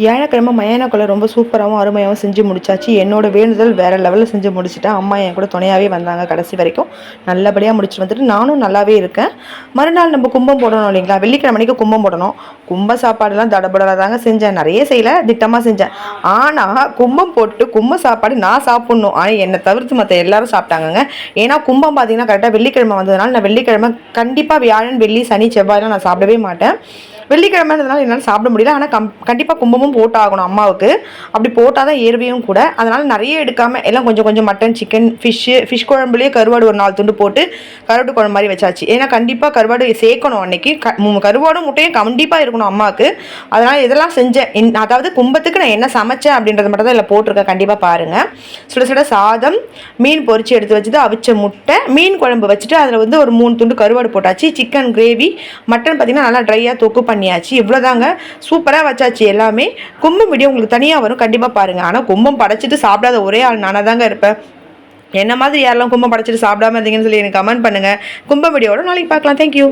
வியாழக்கிழமை மயானக்குள்ள ரொம்ப சூப்பராகவும் அருமையாகவும் செஞ்சு முடிச்சாச்சு. என்னோட வேண்டுதல் வேறு லெவலில் செஞ்சு முடிச்சுட்டேன். அம்மா என் கூட துணையாகவே வந்தாங்க கடைசி வரைக்கும். நல்லபடியாக முடிச்சுட்டு வந்துட்டு நானும் நல்லாவே இருக்கேன். மறுநாள் நம்ம கும்பம் போடணும் இல்லைங்களா? வெள்ளிக்கிழமை அன்னைக்கு கும்பம் போடணும். கும்ப சாப்பாடுலாம் தடபடலாக தாங்க செஞ்சேன். நிறைய செய்யலை, திட்டமாக செஞ்சேன். ஆனால் கும்பம் போட்டு கும்ப சாப்பாடு நான் சாப்பிட்ணும். ஆனால் என்னை தவிர்த்து மற்ற எல்லாரும் சாப்பிட்டாங்கங்க. ஏன்னா கும்பம் பார்த்தீங்கன்னா கரெக்டாக வெள்ளிக்கிழமை வந்ததுனால நான் வெள்ளிக்கிழமை கண்டிப்பாக வியாழன் வெள்ளி சனி செவ்வாயெலாம் நான் சாப்பிடவே மாட்டேன். வெள்ளிக்கிழமைன்றதுனால என்னால் சாப்பிட முடியல. ஆனால் கண்டிப்பாக கும்பமும் போட்டாகணும் அம்மாவுக்கு. அப்படி போட்டால் தான் ஏர்வையும் கூட. அதனால் நிறைய எடுக்காமல் எல்லாம் கொஞ்சம் கொஞ்சம் மட்டன், சிக்கன், ஃபிஷ் குழம்புலேயே கருவாடு ஒரு 4 துண்டு போட்டு கருவாடு குழம்பு மாதிரி வச்சாச்சு. ஏன்னா கண்டிப்பாக கருவாடு சேர்க்கணும் அன்றைக்கி. கருவாடும் முட்டையும் கண்டிப்பாக இருக்கணும் அம்மாவுக்கு. அதனால் இதெல்லாம் செஞ்சேன். அதாவது கும்பத்துக்கு நான் என்ன சமைச்சேன் அப்படின்றத மட்டும் தான் இதில் போட்டிருக்கேன். கண்டிப்பாக பாருங்கள். சுட சுட சாதம், மீன் பொரிச்சு எடுத்து வச்சுட்டு அவிச்ச முட்டை, மீன் குழம்பு வச்சுட்டு அதில் வந்து ஒரு 3 துண்டு கருவாடு போட்டாச்சு. சிக்கன் கிரேவி, மட்டன் பார்த்திங்கன்னா நல்லா ட்ரையாக தொக்கு பண்ணியாச்சு. இவ்வளோதாங்க, சூப்பராக வச்சாச்சு எல்லாமே. கும்பம் வீடியோ உங்களுக்கு தனியாக வரும், கண்டிப்பாக பாருங்கள். ஆனால் கும்பம் படைச்சிட்டு சாப்பிடாத ஒரே ஆள் நானாக தாங்க இருப்பேன். என்ன மாதிரி யாரெல்லாம் கும்பம் படைச்சிட்டு சாப்பிடாம இருந்தீங்கன்னு சொல்லி எனக்கு கமெண்ட் பண்ணுங்கள். கும்பம் வீடியோவோட நாளைக்கு பார்க்கலாம். தேங்க்யூ.